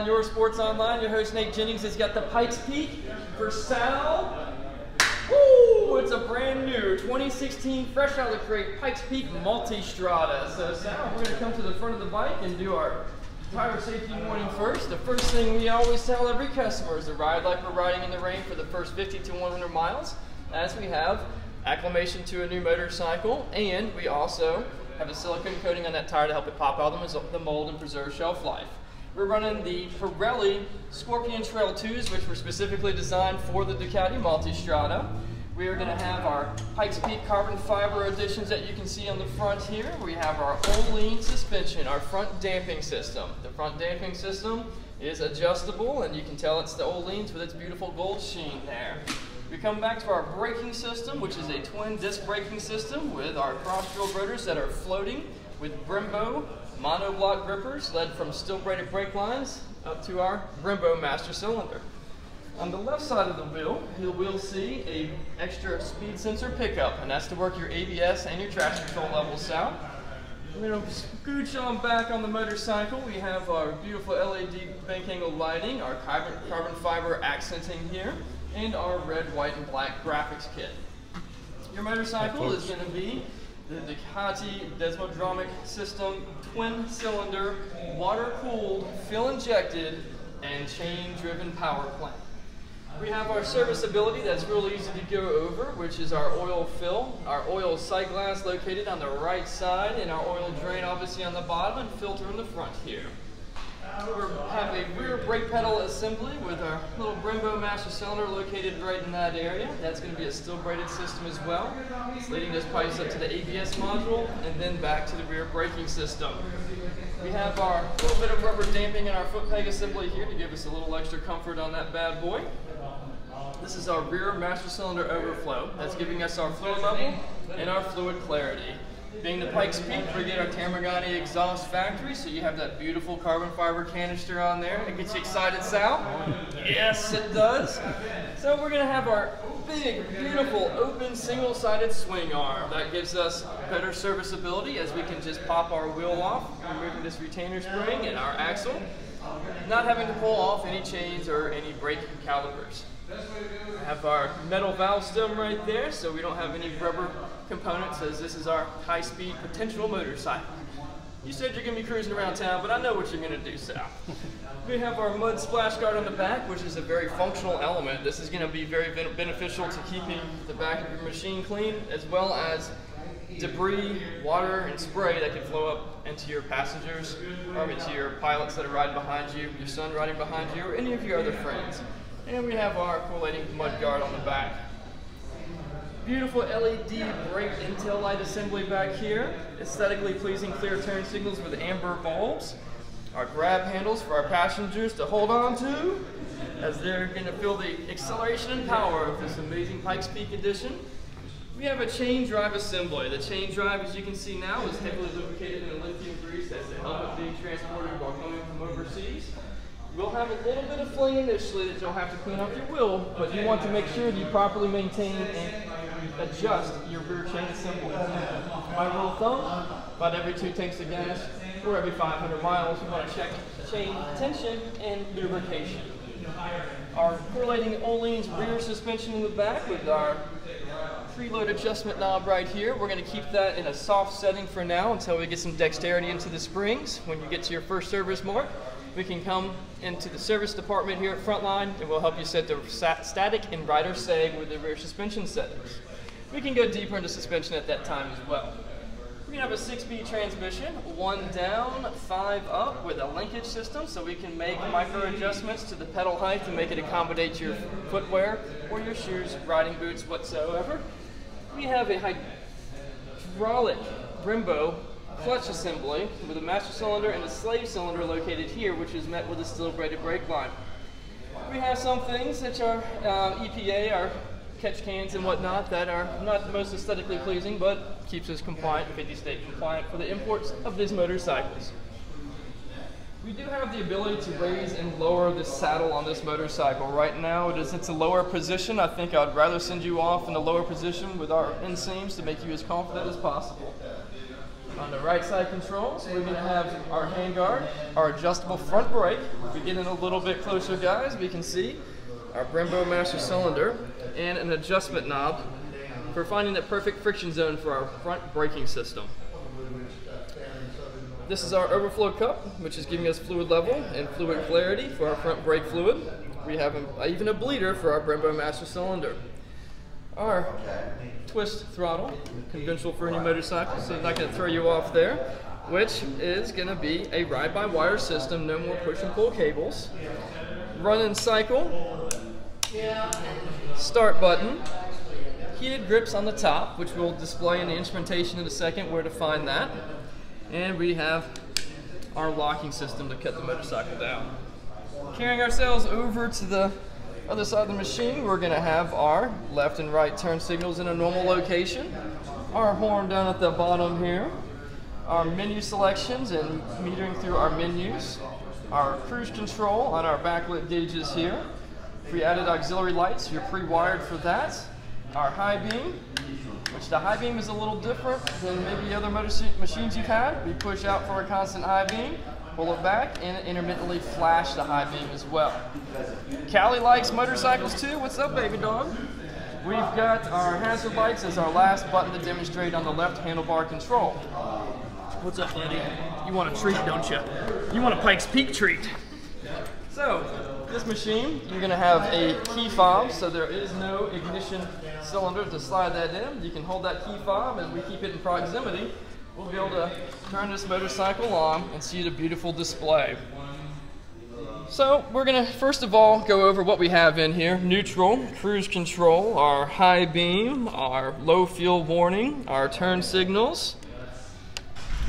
Frontline Eurosports Online. Your host Nate Jennings has got the Pikes Peak for Sal. Woo! It's a brand new 2016 fresh out of the crate Pikes Peak Multistrada. So Sal, we're going to come to the front of the bike and do our tire safety warning first. The first thing we always tell every customer is to ride like we're riding in the rain for the first 50 to 100 miles, as we have acclimation to a new motorcycle, and we also have a silicone coating on that tire to help it pop out of the mold and preserve shelf life. We're running the Pirelli Scorpion Trail 2s, which were specifically designed for the Ducati Multistrada. We are going to have our Pikes Peak carbon fiber additions that you can see on the front here. We have our Olean suspension, our front damping system. The front damping system is adjustable, and you can tell it's the Oleans with its beautiful gold sheen there. We come back to our braking system, which is a twin disc braking system with our cross-drilled rotors that are floating with Brembo monoblock grippers led from steel braided brake lines up to our Brembo master cylinder. On the left side of the wheel, you will see a extra speed sensor pickup, and that's to work your ABS and your traction control levels out. We're going to scooch on back on the motorcycle. We have our beautiful LED bank angle lighting, our carbon fiber accenting here, and our red, white, and black graphics kit. Your motorcycle is going to be the Ducati Desmodromic system, twin cylinder, water cooled, fuel injected, and chain driven power plant. We have our serviceability that's real easy to go over, which is our oil fill, our oil sight glass located on the right side, and our oil drain obviously on the bottom, and filter in the front here. We have a rear brake pedal assembly with our little Brembo master cylinder located right in that area. That's going to be a steel braided system as well. It's leading those pipes up to the ABS module and then back to the rear braking system. We have our little bit of rubber damping in our foot peg assembly here to give us a little extra comfort on that bad boy. This is our rear master cylinder overflow. That's giving us our fluid level and our fluid clarity. Being the Pikes Peak, we get our Tamagani exhaust factory, so you have that beautiful carbon fiber canister on there. It gets you excited, Sal? Yes, it does. So we're going to have our big, beautiful, open, single-sided swing arm. That gives us better serviceability, as we can just pop our wheel off, removing this retainer spring and our axle, not having to pull off any chains or any brake calipers. We have our metal valve stem right there, so we don't have any rubber components, as this is our high-speed potential motorcycle. You said you're going to be cruising around town, but I know what you're going to do, Sal. We have our mud splash guard on the back, which is a very functional element. This is going to be very beneficial to keeping the back of your machine clean, as well as debris, water, and spray that can flow up into your passengers, or into your pilots that are riding behind you, your son riding behind you, or any of your other friends. And we have our collating mud guard on the back. Beautiful LED brake and tail light assembly back here. Aesthetically pleasing clear turn signals with amber bulbs. Our grab handles for our passengers to hold on to, as they're going to feel the acceleration and power of this amazing Pikes Peak edition. We have a chain drive assembly. The chain drive, as you can see now, is heavily lubricated in a lithium grease that's to help it being transported while coming from overseas. We'll have a little bit of fling initially that you'll have to clean off your wheel, but you want to make sure that you properly maintain and adjust your rear chain assembly. My rule of thumb, about every 2 tanks of gas or every 500 miles, you want to check chain tension and lubrication. Our correlating Olean's rear suspension in the back with our preload adjustment knob right here. We're going to keep that in a soft setting for now until we get some dexterity into the springs. When you get to your first service mark, we can come into the service department here at Frontline, and we'll help you set the static and rider sag with the rear suspension settings. We can go deeper into suspension at that time as well. We can have a 6-speed transmission, 1 down, 5 up, with a linkage system, so we can make micro adjustments to the pedal height to make it accommodate your footwear or your shoes, riding boots, whatsoever. We have a hydraulic Brembo clutch assembly with a master cylinder and a slave cylinder located here, which is met with a steel braided brake line. We have some things such as our EPA, our catch cans and whatnot, that are not the most aesthetically pleasing, but keeps us compliant, 50-state compliant for the imports of these motorcycles. We do have the ability to raise and lower the saddle on this motorcycle. Right now it's a lower position. I think I'd rather send you off in a lower position with our inseams to make you as confident as possible. On the right side controls, we're going to have our handguard, our adjustable front brake. If we get in a little bit closer, guys, we can see our Brembo master cylinder and an adjustment knob for finding the perfect friction zone for our front braking system. This is our overflow cup, which is giving us fluid level and fluid clarity for our front brake fluid. We have even a bleeder for our Brembo master cylinder. Our twist throttle, conventional for any motorcycle, so not going to throw you off there, which is going to be a ride-by-wire system, no more push and pull cables. Run and cycle, start button, heated grips on the top, which we'll display in the instrumentation in a second where to find that. And we have our locking system to cut the motorcycle down. Carrying ourselves over to the other side of the machine, we're going to have our left and right turn signals in a normal location, our horn down at the bottom here, our menu selections and metering through our menus, our cruise control on our backlit gauges here. If we added auxiliary lights, you're pre-wired for that. Our high beam, which the high beam is a little different than maybe other machines you've had. We push out for a constant high beam, pull it back, and intermittently flash the high beam as well. Callie likes motorcycles too. What's up, baby dog? We've got our hazard lights as our last button to demonstrate on the left handlebar control. What's up, buddy? You want a treat, don't you? You want a Pikes Peak treat. So, this machine, you're going to have a key fob, so there is no ignition cylinder to slide that in. You can hold that key fob, and we keep it in proximity. We'll be able to turn this motorcycle on and see the beautiful display. So we're going to first of all go over what we have in here. Neutral, cruise control, our high beam, our low fuel warning, our turn signals.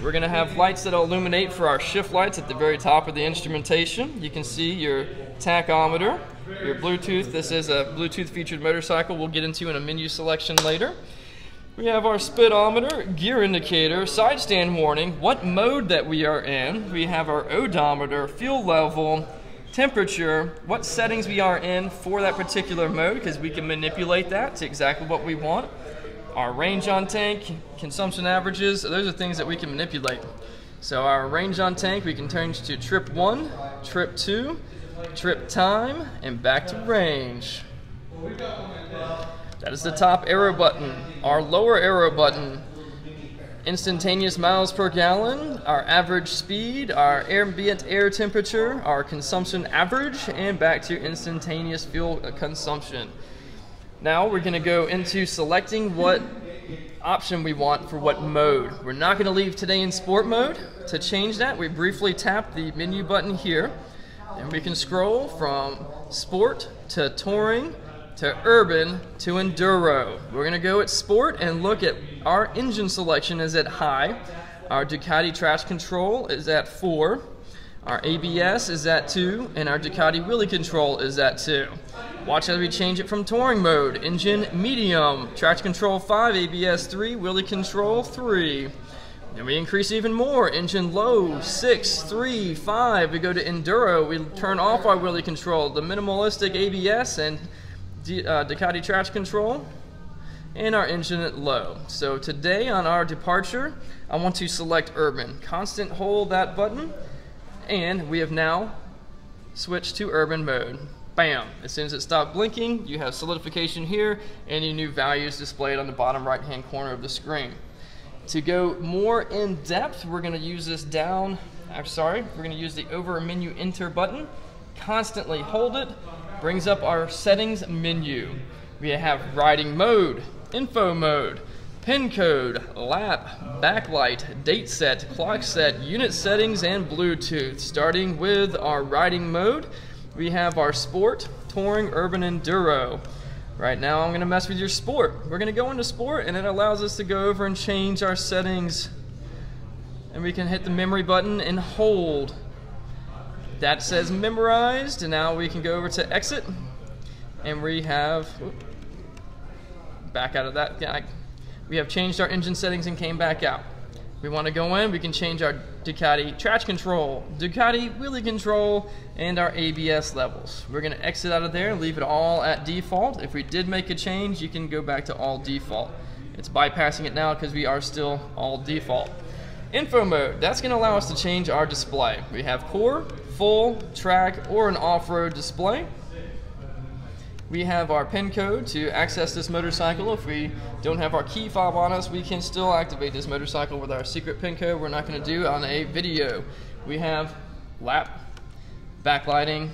We're going to have lights that will illuminate for our shift lights at the very top of the instrumentation. You can see your tachometer, your Bluetooth. This is a Bluetooth featured motorcycle we'll get into in a menu selection later. We have our speedometer, gear indicator, side stand warning, what mode that we are in. We have our odometer, fuel level, temperature, what settings we are in for that particular mode, because we can manipulate that to exactly what we want. Our range on tank, consumption averages, those are things that we can manipulate. So our range on tank, we can change to trip 1, trip 2, trip time, and back to range. That is the top arrow button. Our lower arrow button, instantaneous miles per gallon, our average speed, our ambient air temperature, our consumption average, and back to instantaneous fuel consumption. Now we're going to go into selecting what option we want for what mode. We're not going to leave today in sport mode. To change that, we briefly tap the menu button here, and we can scroll from sport to touring to urban to enduro. We're going to go at sport and look at our engine selection is at high. Our Ducati traction control is at 4. Our ABS is at 2, and our Ducati wheelie control is at 2. Watch as we change it from touring mode. Engine medium, traction control 5, ABS 3, wheelie control 3. Then we increase even more. Engine low, 6, 3, 5. We go to enduro. We turn off our wheelie control, the minimalistic ABS and Ducati traction control, and our engine at low. So today on our departure, I want to select urban. Constant hold that button, and we have now switched to urban mode. Bam! As soon as it stopped blinking, you have solidification here, and your new values displayed on the bottom right hand corner of the screen. To go more in depth, we're going to use this we're going to use the over menu enter button. Constantly hold it, brings up our settings menu. We have riding mode, info mode, pin code, lap, backlight, date set, clock set, unit settings, and Bluetooth. Starting with our riding mode, we have our sport, touring, urban, enduro. Right now I'm going to mess with your sport. We're going to go into sport, and it allows us to go over and change our settings. And we can hit the memory button and hold. That says memorized, and now we can go over to exit, and we have, back out of that, we have changed our engine settings and came back out. We want to go in, we can change our Ducati traction control, Ducati wheelie control, and our ABS levels. We're going to exit out of there and leave it all at default. If we did make a change, you can go back to all default. It's bypassing it now because we are still all default. Info mode, that's going to allow us to change our display. We have core, full, track, or an off-road display. We have our pin code to access this motorcycle. If we don't have our key fob on us, we can still activate this motorcycle with our secret pin code we're not going to do on a video. We have lap, backlighting,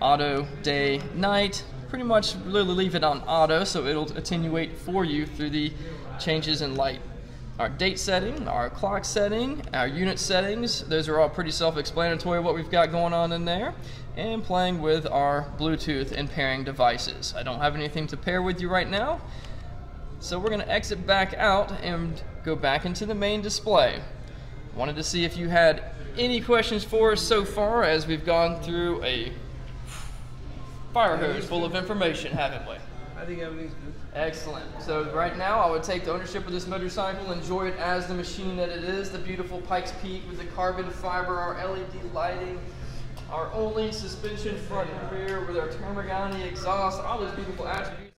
auto, day, night. Pretty much really leave it on auto so it'll attenuate for you through the changes in light. Our date setting, our clock setting, our unit settings, those are all pretty self-explanatory what we've got going on in there. And playing with our Bluetooth and pairing devices. I don't have anything to pair with you right now, so we're going to exit back out and go back into the main display. Wanted to see if you had any questions for us so far, as we've gone through a fire hose full of information, haven't we? I think everything's good. Excellent. So right now I would take the ownership of this motorcycle, enjoy it as the machine that it is, the beautiful Pikes Peak with the carbon fiber, our LED lighting, our only suspension front and rear with our Termagani exhaust, all those beautiful attributes.